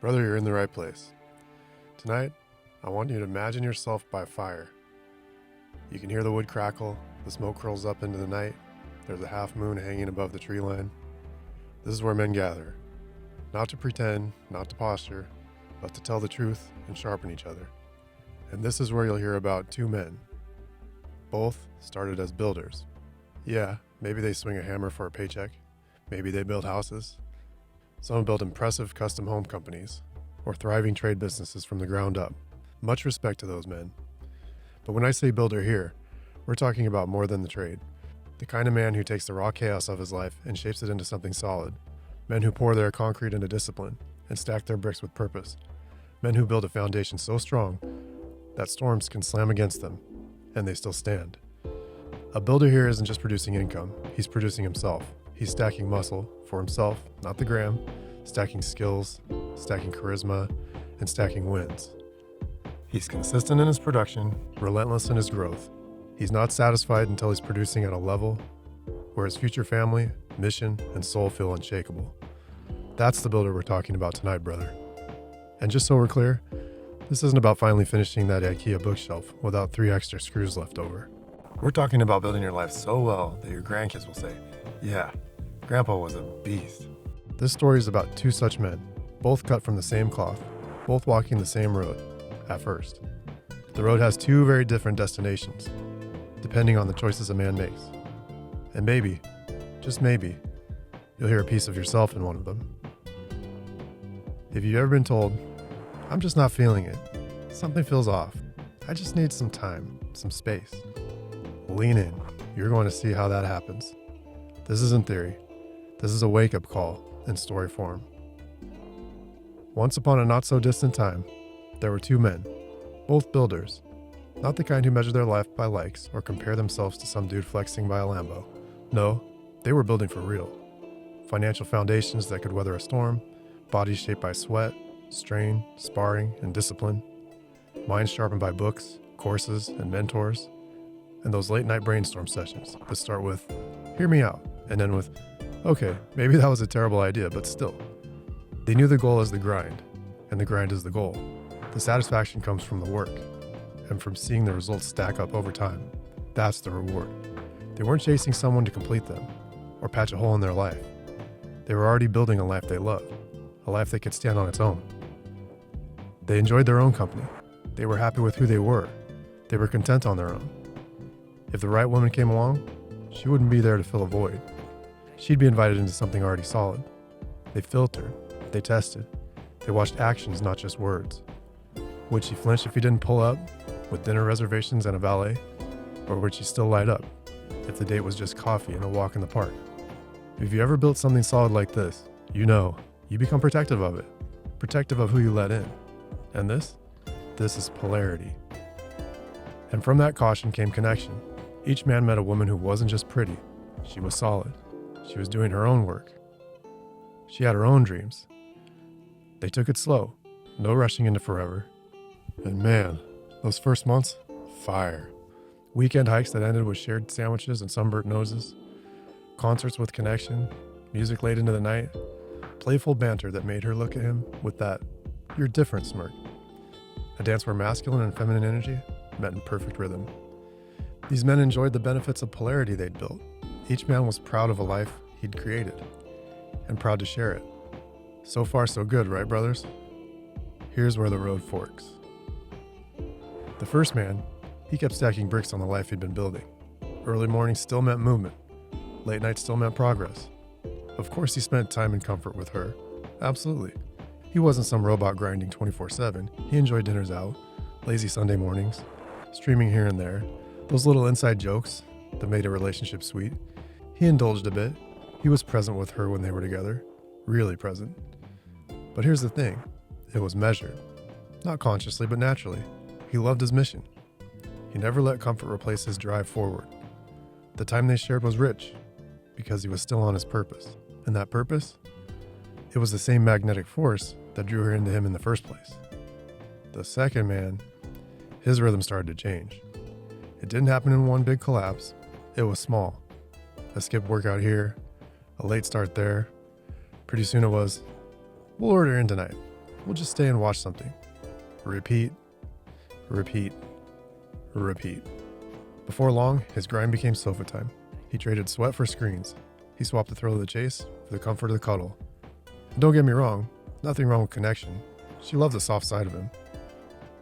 Brother, you're in the right place. Tonight, I want you to imagine yourself by fire. You can hear the wood crackle, the smoke curls up into the night, there's a half moon hanging above the tree line. This is where men gather, not to pretend, not to posture, but to tell the truth and sharpen each other. And this is where you'll hear about two men. Both started as builders. Yeah, maybe they swing a hammer for a paycheck. Maybe they build houses. Some build impressive custom home companies or thriving trade businesses from the ground up. Much respect to those men. But when I say builder here, we're talking about more than the trade. The kind of man who takes the raw chaos of his life and shapes it into something solid. Men who pour their concrete into discipline and stack their bricks with purpose. Men who build a foundation so strong that storms can slam against them and they still stand. A builder here isn't just producing income, he's producing himself. He's stacking muscle for himself, not the gram, stacking skills, stacking charisma, and stacking wins. He's consistent in his production, relentless in his growth. He's not satisfied until he's producing at a level where his future family, mission, and soul feel unshakable. That's the builder we're talking about tonight, brother. And just so we're clear, this isn't about finally finishing that IKEA bookshelf without 3 extra screws left over. We're talking about building your life so well that your grandkids will say, yeah, Grandpa was a beast. This story is about 2 such men, both cut from the same cloth, both walking the same road, at first. The road has 2 very different destinations, depending on the choices a man makes. And maybe, just maybe, you'll hear a piece of yourself in one of them. If you've ever been told, I'm just not feeling it, something feels off, I just need some time, some space. Lean in, you're going to see how that happens. This isn't theory, this is a wake-up call in story form. Once upon a not-so-distant time, there were 2 men, both builders, not the kind who measure their life by likes or compare themselves to some dude flexing by a Lambo. No, they were building for real. Financial foundations that could weather a storm, bodies shaped by sweat, strain, sparring, and discipline, minds sharpened by books, courses, and mentors, and those late-night brainstorm sessions that start with, hear me out, and end with, okay, maybe that was a terrible idea, but still. They knew the goal is the grind, and the grind is the goal. The satisfaction comes from the work, and from seeing the results stack up over time. That's the reward. They weren't chasing someone to complete them, or patch a hole in their life. They were already building a life they loved, a life that could stand on its own. They enjoyed their own company. They were happy with who they were. They were content on their own. If the right woman came along, she wouldn't be there to fill a void. She'd be invited into something already solid. They filtered, they tested, they watched actions, not just words. Would she flinch if he didn't pull up, with dinner reservations and a valet? Or would she still light up, if the date was just coffee and a walk in the park? If you ever built something solid like this, you know, you become protective of it, protective of who you let in. And this is polarity. And from that caution came connection. Each man met a woman who wasn't just pretty, she was solid. She was doing her own work. She had her own dreams. They took it slow, no rushing into forever. And man, those first months, fire. Weekend hikes that ended with shared sandwiches and sunburnt noses, concerts with connection, music late into the night, playful banter that made her look at him with that, you're different smirk. A dance where masculine and feminine energy met in perfect rhythm. These men enjoyed the benefits of polarity they'd built. Each man was proud of a life he'd created, and proud to share it. So far so good, right brothers? Here's where the road forks. The first man, he kept stacking bricks on the life he'd been building. Early mornings still meant movement. Late nights still meant progress. Of course he spent time in comfort with her. Absolutely. He wasn't some robot grinding 24/7. He enjoyed dinners out, lazy Sunday mornings, streaming here and there, those little inside jokes that made a relationship sweet. He indulged a bit. He was present with her when they were together. Really present. But here's the thing. It was measured. Not consciously, but naturally. He loved his mission. He never let comfort replace his drive forward. The time they shared was rich because he was still on his purpose. And that purpose? It was the same magnetic force that drew her into him in the first place. The second man, his rhythm started to change. It didn't happen in one big collapse. It was small. A skipped workout here, a late start there. Pretty soon it was, we'll order in tonight. we'll just stay and watch something. Repeat, repeat, repeat. Before long, his grind became sofa time. He traded sweat for screens. He swapped the thrill of the chase for the comfort of the cuddle. And don't get me wrong, nothing wrong with connection. She loved the soft side of him.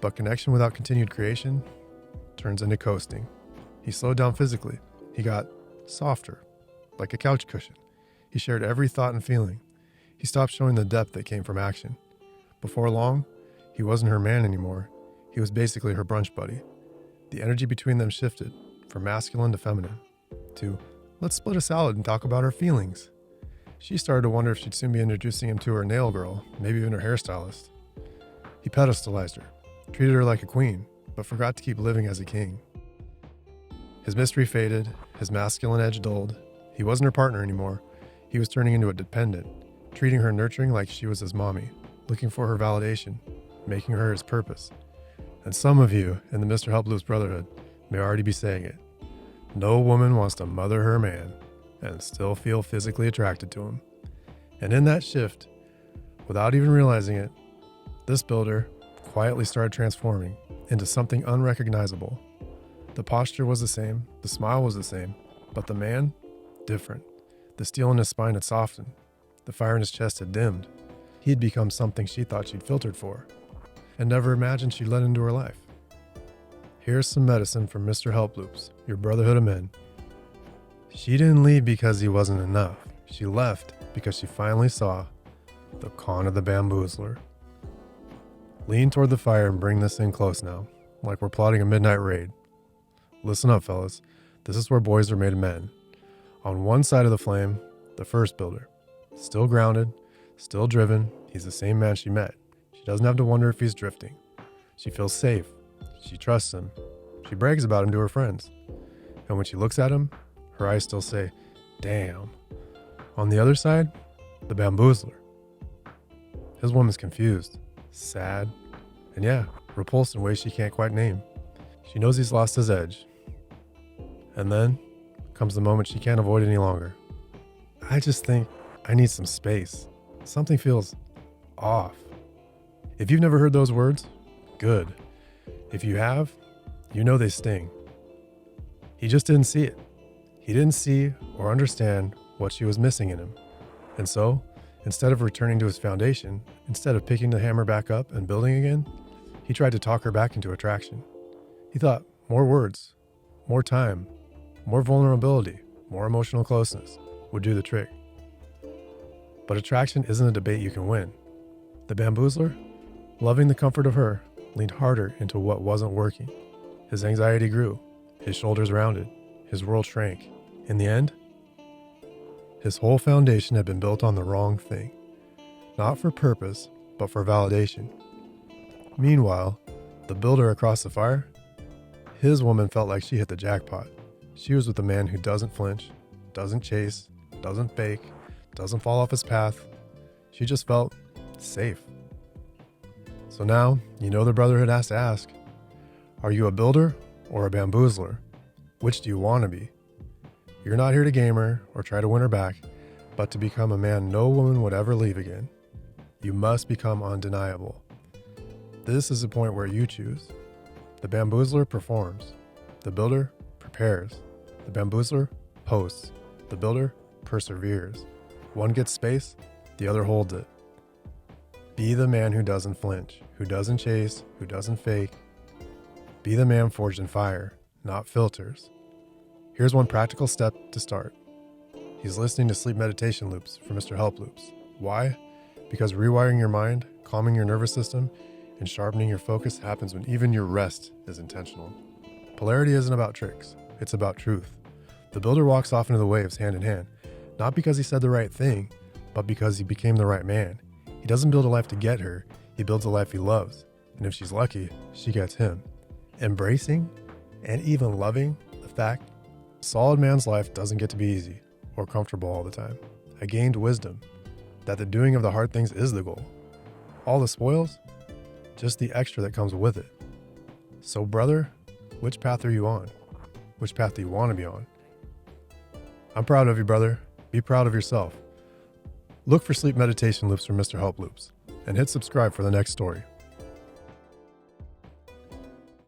But connection without continued creation turns into coasting. He slowed down physically. He got softer, like a couch cushion. He shared every thought and feeling. He stopped showing the depth that came from action. Before long, he wasn't her man anymore. He was basically her brunch buddy. The energy between them shifted from masculine to feminine to, let's split a salad and talk about our feelings. She started to wonder if she'd soon be introducing him to her nail girl, maybe even her hairstylist. He pedestalized her, treated her like a queen, but forgot to keep living as a king. His mystery faded, his masculine edge dulled. He wasn't her partner anymore. He was turning into a dependent, treating her nurturing like she was his mommy, looking for her validation, making her his purpose. And some of you in the Mr. Help Loops Brotherhood may already be saying it. No woman wants to mother her man and still feel physically attracted to him. And in that shift, without even realizing it, this builder quietly started transforming into something unrecognizable. The posture was the same, the smile was the same, but the man, different. The steel in his spine had softened. The fire in his chest had dimmed. He had become something she thought she'd filtered for and never imagined she'd let into her life. Here's some medicine from Mr. Help Loops, your brotherhood of men. She didn't leave because he wasn't enough. She left because she finally saw the con of the Bamboozler. Lean toward the fire and bring this in close now, like we're plotting a midnight raid. Listen up, fellas. This is where boys are made of men. On one side of the flame, the first builder. Still grounded, still driven. He's the same man she met. She doesn't have to wonder if he's drifting. She feels safe. She trusts him. She brags about him to her friends. And when she looks at him, her eyes still say, damn. On the other side, the Bamboozler. His woman's confused, sad, and yeah, repulsed in ways she can't quite name. She knows he's lost his edge. And then comes the moment she can't avoid any longer. I just think I need some space. Something feels off. If you've never heard those words, good. If you have, you know they sting. He just didn't see it. He didn't see or understand what she was missing in him. And so, instead of returning to his foundation, instead of picking the hammer back up and building again, he tried to talk her back into attraction. He thought more words, more time, more vulnerability, more emotional closeness would do the trick. But attraction isn't a debate you can win. The Bamboozler, loving the comfort of her, leaned harder into what wasn't working. His anxiety grew, his shoulders rounded, his world shrank. In the end, his whole foundation had been built on the wrong thing. Not for purpose, but for validation. Meanwhile, the builder across the fire, his woman felt like she hit the jackpot. She was with a man who doesn't flinch, doesn't chase, doesn't fake, doesn't fall off his path. She just felt safe. So now, you know the brotherhood has to ask, are you a builder or a bamboozler? Which do you want to be? You're not here to game her or try to win her back, but to become a man no woman would ever leave again. You must become undeniable. This is the point where you choose. The bamboozler performs. The builder prepares. The bamboozler posts. The builder perseveres. One gets space, the other holds it. Be the man who doesn't flinch, who doesn't chase, who doesn't fake. Be the man forged in fire, not filters. Here's one practical step to start. He's listening to sleep meditation loops from Mr. Help Loops. Why? Because rewiring your mind, calming your nervous system, and sharpening your focus happens when even your rest is intentional. Polarity isn't about tricks, it's about truth. The builder walks off into the waves hand in hand, not because he said the right thing, but because he became the right man. He doesn't build a life to get her, he builds a life he loves. And if she's lucky, she gets him. Embracing and even loving the fact a solid man's life doesn't get to be easy or comfortable all the time. I gained wisdom that the doing of the hard things is the goal. All the spoils, just the extra that comes with it. So brother, which path are you on? Which path do you want to be on? I'm proud of you, brother. Be proud of yourself. Look for sleep meditation loops from Mr. Help Loops. and hit subscribe for the next story.